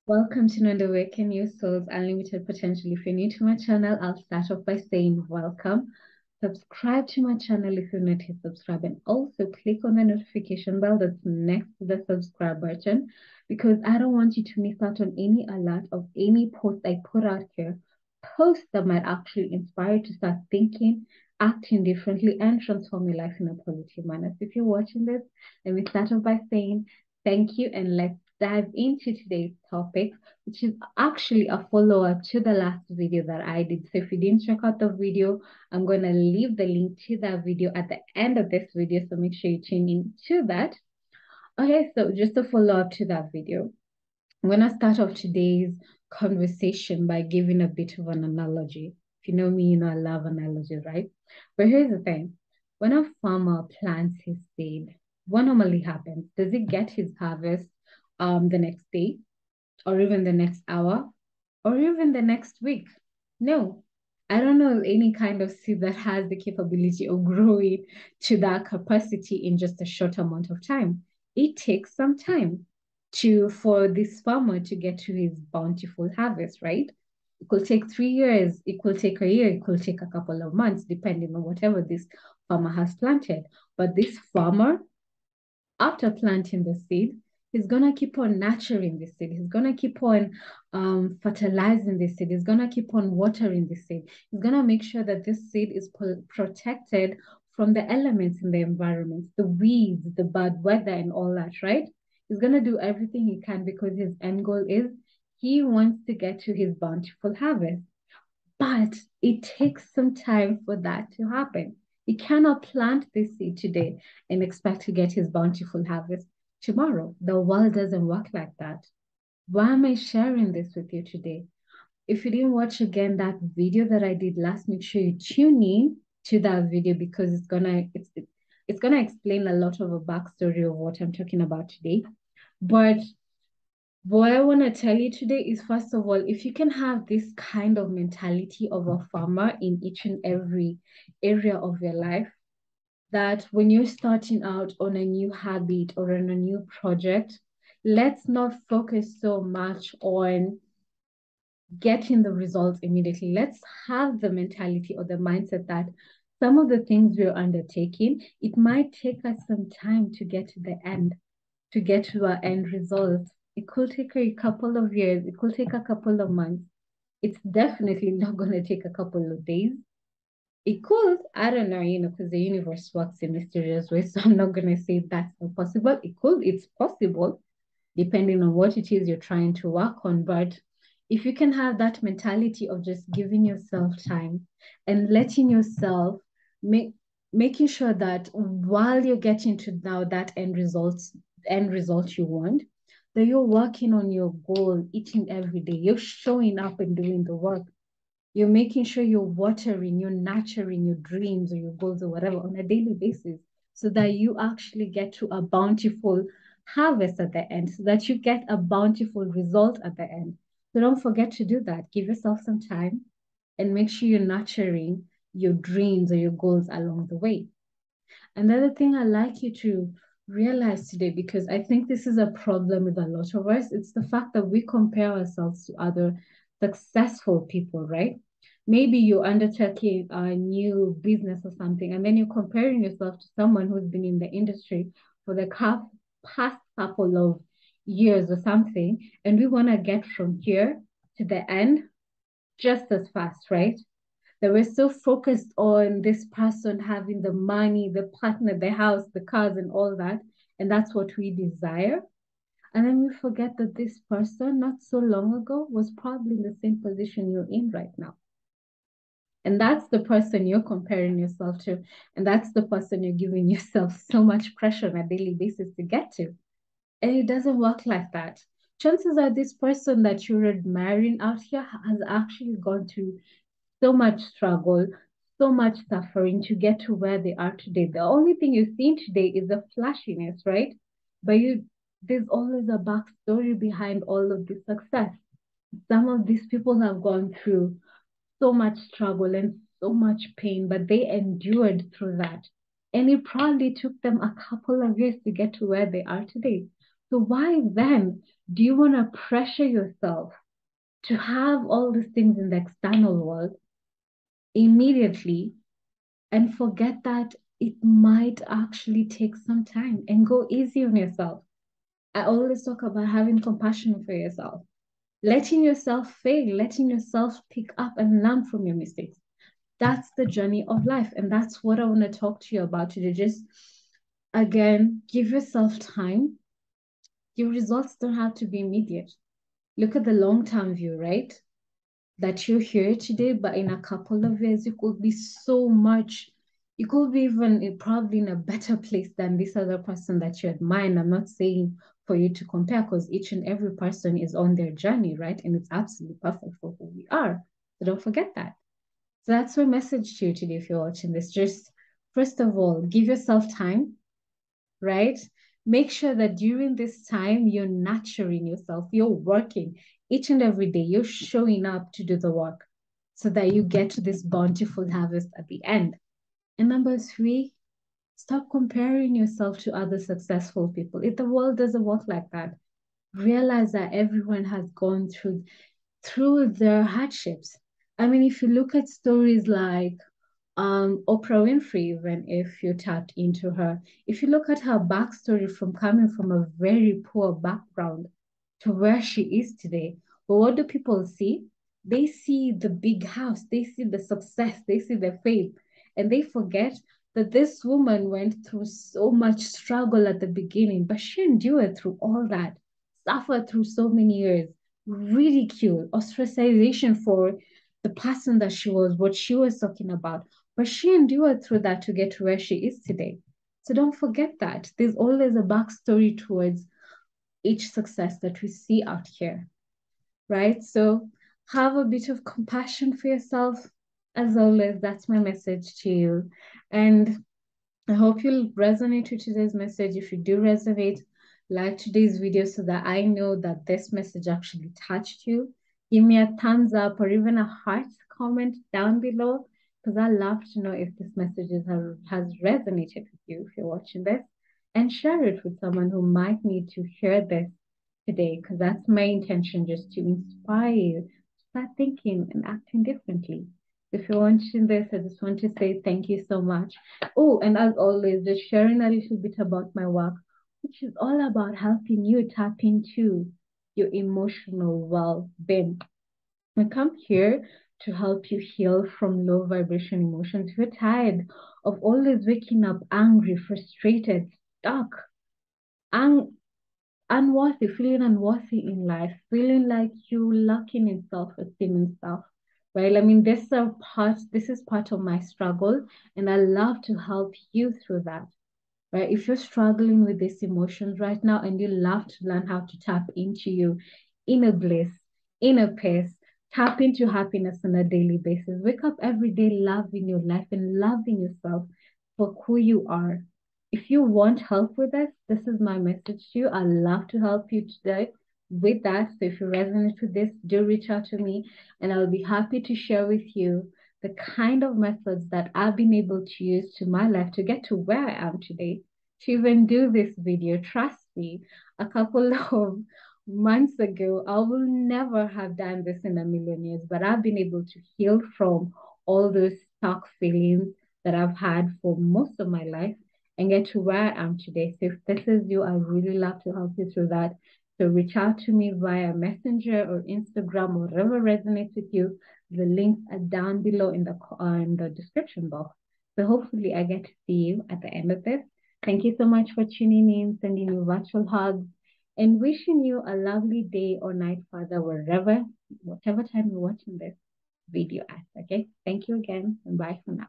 Welcome to Awaken Your Soul's Unlimited Potential. If you're new to my channel, I'll start off by saying welcome. Subscribe to my channel if you're not yet subscribed, and also click on the notification bell that's next to the subscribe button because I don't want you to miss out on any alert of any post I put out here. Posts that might actually inspire you to start thinking, acting differently, and transform your life in a positive manner. So if you're watching this, let me start off by saying thank you, and let's dive into today's topic, which is actually a follow-up to the last video that I did. So if you didn't check out the video, I'm going to leave the link to that video at the end of this video. So make sure you tune in to that. Okay, so just a follow-up to that video. I'm going to start off today's conversation by giving a bit of an analogy. If you know me, you know I love analogies, right? But here's the thing. When a farmer plants his seed, what normally happens? Does he get his harvest the next day, or even the next hour, or even the next week? No. I don't know any kind of seed that has the capability of growing to that capacity in just a short amount of time. It takes some time for this farmer to get to his bountiful harvest, right? It could take 3 years, it could take a year, it could take a couple of months, depending on whatever this farmer has planted. But this farmer, after planting the seed, he's gonna keep on nurturing the seed. He's gonna keep on fertilizing the seed. He's gonna keep on watering the seed. He's gonna make sure that this seed is protected from the elements in the environment, the weeds, the bad weather, and all that, right? He's gonna do everything he can because his end goal is he wants to get to his bountiful harvest. But it takes some time for that to happen. He cannot plant this seed today and expect to get his bountiful harvest tomorrow. The world doesn't work like that. Why am I sharing this with you today? If you didn't watch again that video that I did last, make sure you tune in to that video because it's gonna explain a lot of a backstory of what I'm talking about today. But what I want to tell you today is, first of all, if you can have this kind of mentality of a farmer in each and every area of your life, that when you're starting out on a new habit or on a new project, let's not focus so much on getting the results immediately. Let's have the mentality or the mindset that some of the things we're undertaking, it might take us some time to get to the end, to get to our end result. It could take a couple of years, it could take a couple of months. It's definitely not going to take a couple of days. It could, I don't know, because the universe works in mysterious ways. So I'm not going to say that's not possible. It could, it's possible, depending on what it is you're trying to work on. But if you can have that mentality of just giving yourself time and letting yourself making sure that while you're getting to now that end result you want, that you're working on your goal each and every day. You're showing up and doing the work. You're making sure you're watering, you're nurturing your dreams or your goals or whatever on a daily basis so that you actually get to a bountiful harvest at the end, so that you get a bountiful result at the end. So don't forget to do that. Give yourself some time and make sure you're nurturing your dreams or your goals along the way. Another thing I'd like you to realize today, because I think this is a problem with a lot of us, it's the fact that we compare ourselves to other successful people, right? Maybe you're undertaking a new business or something, and then you're comparing yourself to someone who's been in the industry for the past couple of years or something, and we want to get from here to the end just as fast, right? That we're so focused on this person having the money, the partner, the house, the cars, and all that. And that's what we desire. And then we forget that this person, not so long ago, was probably in the same position you're in right now. And that's the person you're comparing yourself to. And that's the person you're giving yourself so much pressure on a daily basis to get to. And it doesn't work like that. Chances are this person that you're admiring out here has actually gone through so much struggle, so much suffering to get to where they are today. The only thing you're seeing today is the flashiness, right? But there's always a backstory behind all of this success. Some of these people have gone through so much struggle and so much pain, but they endured through that. And it probably took them a couple of years to get to where they are today. So why then do you want to pressure yourself to have all these things in the external world immediately and forget that it might actually take some time, and go easy on yourself? I always talk about having compassion for yourself, letting yourself fail, letting yourself pick up and learn from your mistakes. That's the journey of life. And that's what I want to talk to you about today. Just again, give yourself time. Your results don't have to be immediate. Look at the long term view, right? That you're here today, but in a couple of years, you could be so much. You could be even probably in a better place than this other person that you admire. And I'm not saying for you to compare, because each and every person is on their journey, right? And it's absolutely perfect for who we are. So don't forget that. So that's my message to you today if you're watching this. Just first of all, give yourself time, right? Make sure that during this time, you're nurturing yourself, you're working each and every day, you're showing up to do the work so that you get to this bountiful harvest at the end. And number three, stop comparing yourself to other successful people. If the world doesn't work like that, realize that everyone has gone through their hardships. I mean, if you look at stories like Oprah Winfrey, even if you tapped into her, if you look at her backstory from coming from a very poor background to where she is today, but what do people see? They see the big house, they see the success, they see the fame, and they forget that this woman went through so much struggle at the beginning, but she endured through all that, suffered through so many years, ridicule, ostracization for the person that she was, what she was talking about. But she endured through that to get to where she is today. So don't forget that. There's always a backstory towards each success that we see out here, right? So have a bit of compassion for yourself. As always, that's my message to you. And I hope you'll resonate with today's message. If you do resonate, like today's video so that I know that this message actually touched you. Give me a thumbs up or even a heart comment down below, because I love to know if this message has resonated with you if you're watching this. And share it with someone who might need to hear this today, because that's my intention, just to inspire you to start thinking and acting differently. If you're watching this, I just want to say thank you so much. Oh, and as always, just sharing a little bit about my work, which is all about helping you tap into your emotional well-being. I come here to help you heal from low vibration emotions. If you're tired of always waking up angry, frustrated, stuck, ang unworthy, feeling unworthy in life, feeling like you're lacking in self-esteem and stuff, right? I mean, this is part of my struggle, and I love to help you through that, right? If you're struggling with these emotions right now and you love to learn how to tap into your inner bliss, inner peace, tap into happiness on a daily basis, wake up every day loving your life and loving yourself for who you are. If you want help with this is my message to you. I'd love to help you today with that. So if you resonate with this, do reach out to me and I'll be happy to share with you the kind of methods that I've been able to use to my life to get to where I am today, to even do this video. Trust me, a couple of months ago, I will never have done this in a million years, but I've been able to heal from all those stuck feelings that I've had for most of my life and get to where I am today. So if this is you, I really love to help you through that. So reach out to me via Messenger or Instagram, or whatever resonates with you. The links are down below in the description box. So hopefully I get to see you at the end of this. Thank you so much for tuning in, sending you virtual hugs, and wishing you a lovely day or night, Father, whatever time you're watching this video at. Okay, thank you again, and bye for now.